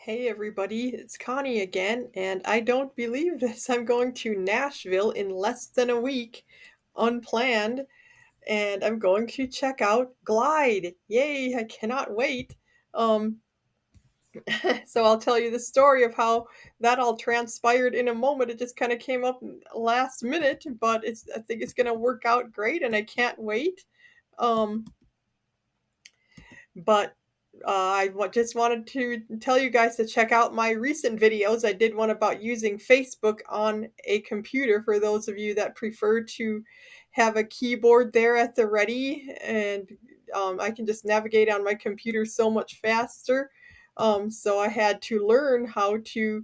Hey everybody, it's Connie again, and I don't believe this. I'm going to Nashville in less than a week, unplanned, and I'm going to check out Glide. Yay, I cannot wait. Um, so I'll tell you the story of how that all transpired in a moment. It just kind of came up last minute, but I think it's going to work out great, and I can't wait. Um, But just wanted to tell you guys to check out my recent videos. I did one about using Facebook on a computer for those of you that prefer to have a keyboard there at the ready, and I can just navigate on my computer so much faster. So I had to learn how to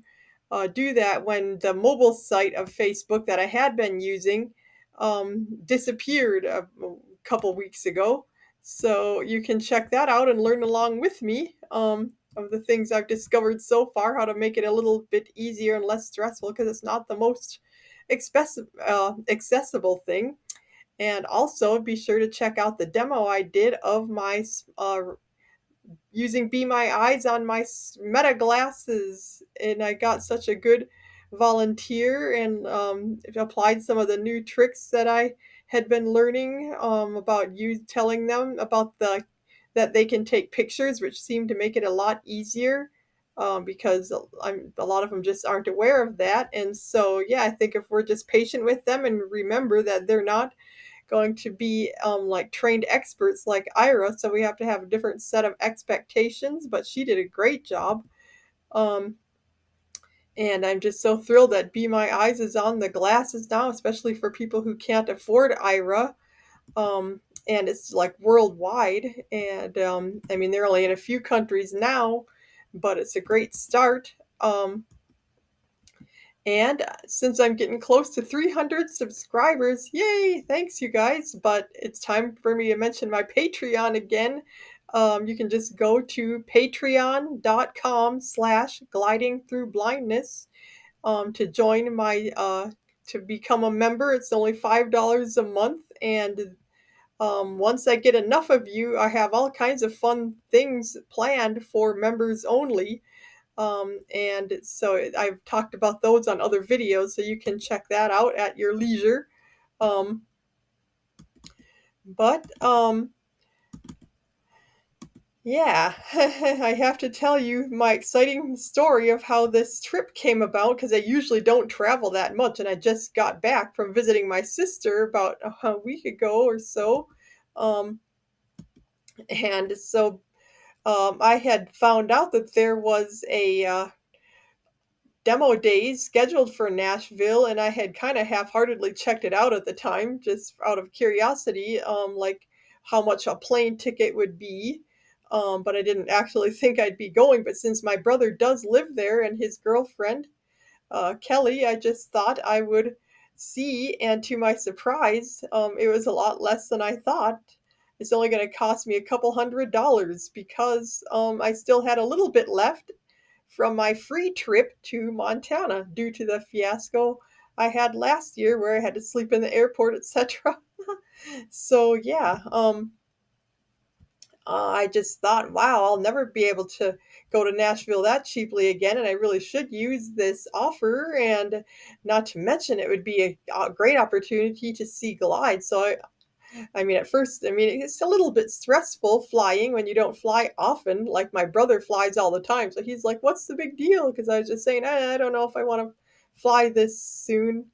do that when the mobile site of Facebook that I had been using disappeared a couple weeks ago. So you can check that out and learn along with me of the things I've discovered so far, how to make it a little bit easier and less stressful because it's not the most accessible thing. And also be sure to check out the demo I did of my using Be My Eyes on my Meta glasses, and I got such a good volunteer and applied some of the new tricks that I had been learning about you telling them about that they can take pictures, which seemed to make it a lot easier. Because a lot of them just aren't aware of that. And so, yeah, I think if we're just patient with them and remember that they're not going to be like trained experts like Ira, so we have to have a different set of expectations. But she did a great job, um, and I'm just so thrilled that Be My Eyes is on the glasses now, especially for people who can't afford Ira. And it's like worldwide, and I mean they're only in a few countries now, but it's a great start. And since I'm getting close to 300 subscribers, yay, thanks you guys. But it's time for me to mention my Patreon again. You can just go to patreon.com/gliding through blindness to join to become a member. It's only $5 a month. And once I get enough of you, I have all kinds of fun things planned for members only, and so I've talked about those on other videos, so you can check that out at your leisure. Um, but yeah, I have to tell you my exciting story of how this trip came about because I usually don't travel that much, and I just got back from visiting my sister about a week ago or so. Um, and so I had found out that there was a demo days scheduled for Nashville, and I had kind of half-heartedly checked it out at the time, just out of curiosity, like how much a plane ticket would be. But I didn't actually think I'd be going. But since my brother does live there and his girlfriend, Kelly, I just thought I would see. And to my surprise, it was a lot less than I thought. It's only going to cost me a couple $100 because I still had a little bit left from my free trip to Montana due to the fiasco I had last year where I had to sleep in the airport, etc. So yeah, I just thought, wow, I'll never be able to go to Nashville that cheaply again, and I really should use this offer. And not to mention, it would be a great opportunity to see Glide. I mean, at first, I mean, it's a little bit stressful flying when you don't fly often. Like my brother flies all the time, so he's like, "What's the big deal?" Because I was just saying, I don't know if I want to fly this soon,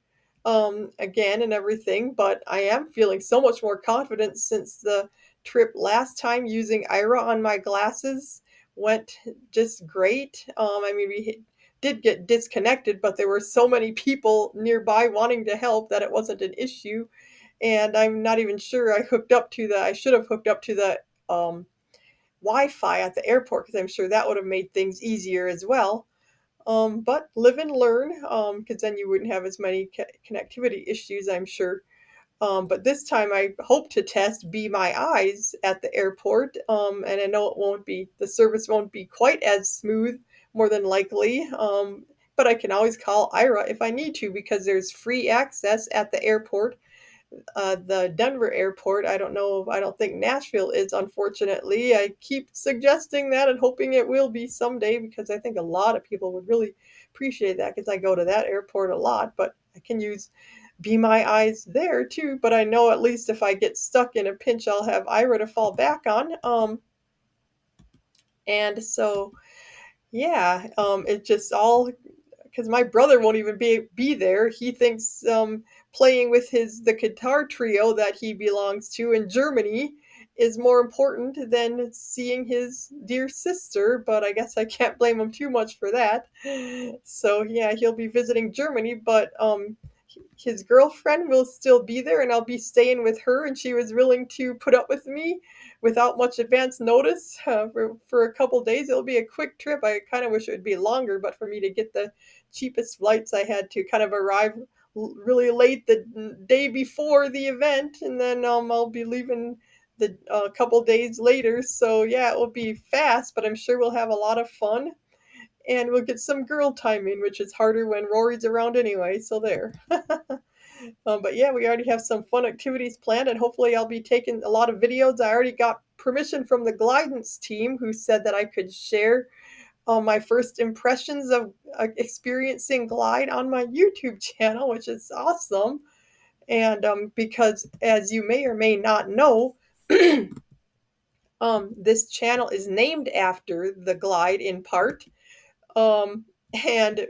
again and everything. But I am feeling so much more confident since the trip last time using Ira on my glasses went just great. I mean, did get disconnected, but there were so many people nearby wanting to help that it wasn't an issue. And I'm not even sure I should have hooked up to the Wi-Fi at the airport because I'm sure that would have made things easier as well. But live and learn, because then you wouldn't have as many connectivity issues, I'm sure. But this time I hope to test Be My Eyes at the airport, and I know the service won't be quite as smooth, more than likely. But I can always call Ira if I need to because there's free access at the airport the Denver airport. I don't know. I don't think Nashville is, unfortunately. I keep suggesting that and hoping it will be someday because I think a lot of people would really appreciate that because I go to that airport a lot. But I can use Be My Eyes there too. But I know at least if I get stuck in a pinch, I'll have Ira to fall back on. And so yeah, it just all because my brother won't even be there. He thinks playing with the guitar trio that he belongs to in Germany is more important than seeing his dear sister. But I guess I can't blame him too much for that. So yeah, he'll be visiting Germany, but his girlfriend will still be there, and I'll be staying with her. And she was willing to put up with me without much advance notice for a couple days. It'll be a quick trip. I kind of wish it would be longer, but for me to get the cheapest flights, I had to kind of arrive really late the day before the event, and then I'll be leaving the couple days later. So yeah, it will be fast, but I'm sure we'll have a lot of fun. And we'll get some girl time in, which is harder when Rory's around anyway. So there. But yeah, we already have some fun activities planned, and hopefully, I'll be taking a lot of videos. I already got permission from the Glidance team, who said that I could share my first impressions of experiencing Glide on my YouTube channel, which is awesome. And because, as you may or may not know, this channel is named after the Glide in part. Um, and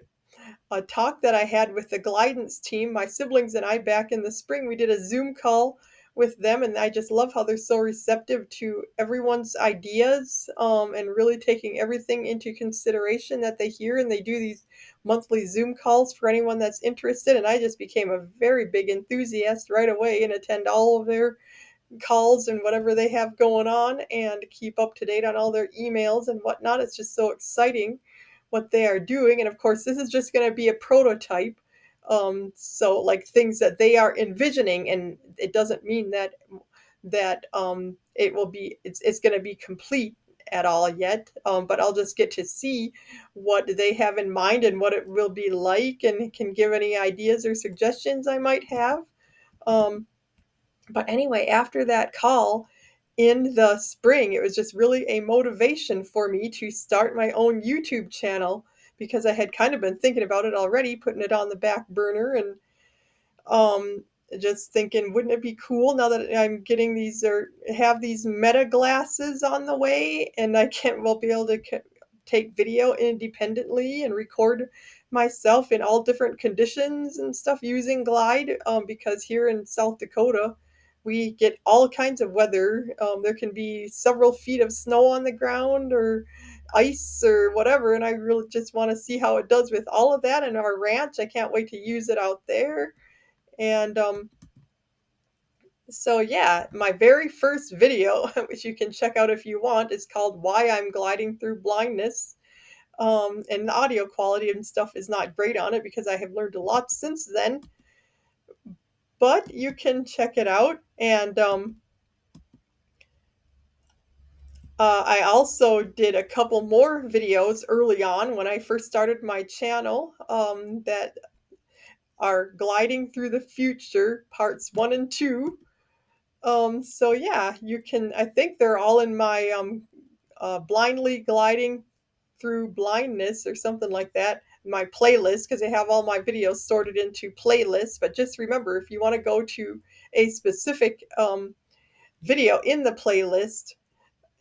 a talk that I had with the Glidance team, my siblings and I, back in the spring. We did a Zoom call with them, and I just love how they're so receptive to everyone's ideas and really taking everything into consideration that they hear. And they do these monthly Zoom calls for anyone that's interested. And I just became a very big enthusiast right away and attend all of their calls and whatever they have going on and keep up to date on all their emails and whatnot. It's just so exciting what they are doing. And of course, this is just going to be a prototype. So like things that they are envisioning, and it doesn't mean that it will be it's going to be complete at all yet. But I'll just get to see what they have in mind and what it will be like, and can give any ideas or suggestions I might have. Um, but anyway, after that call in the spring, it was just really a motivation for me to start my own YouTube channel because I had kind of been thinking about it already, putting it on the back burner, and um, just thinking, wouldn't it be cool now that I'm getting these or have these Meta glasses on the way, and I can't well be able to take video independently and record myself in all different conditions and stuff using Glide, because here in South Dakota we get all kinds of weather. There can be several feet of snow on the ground or ice or whatever, and I really just want to see how it does with all of that in our ranch. I can't wait to use it out there. And so yeah, my very first video, which you can check out if you want, is called "Why I'm Gliding Through Blindness." And the audio quality and stuff is not great on it because I have learned a lot since then. But you can check it out. And I also did a couple more videos early on when I first started my channel, that are Gliding Through the Future, parts 1 and 2. So yeah, you can, I think they're all in my blindly gliding through blindness or something like that, my playlist, because I have all my videos sorted into playlists. But just remember, if you want to go to a specific video in the playlist,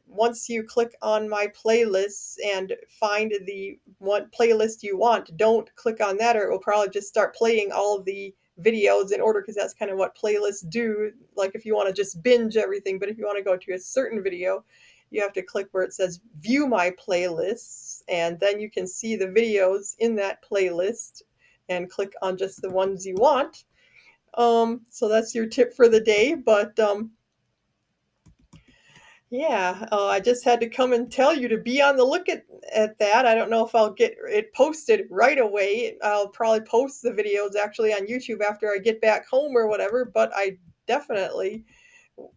once you click on my playlists and find the one playlist you want, don't click on that, or it will probably just start playing all of the videos in order, because that's kind of what playlists do. Like if you want to just binge everything, but if you want to go to a certain video, you have to click where it says view my playlists, and then you can see the videos in that playlist and click on just the ones you want. So that's your tip for the day. But yeah, I just had to come and tell you to be on the look at that. I don't know if I'll get it posted right away. I'll probably post the videos actually on YouTube after I get back home or whatever, but I definitely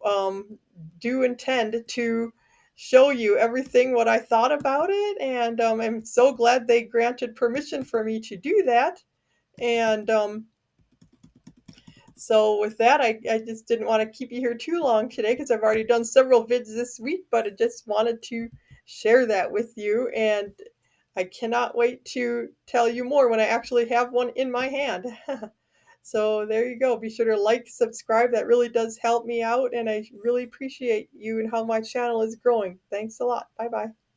um, do intend to show you everything what I thought about it. And I'm so glad they granted permission for me to do that. And So with that, I just didn't want to keep you here too long today because I've already done several vids this week, but I just wanted to share that with you. And I cannot wait to tell you more when I actually have one in my hand. So there you go. Be sure to like, subscribe. That really does help me out. And I really appreciate you and how my channel is growing. Thanks a lot. Bye bye.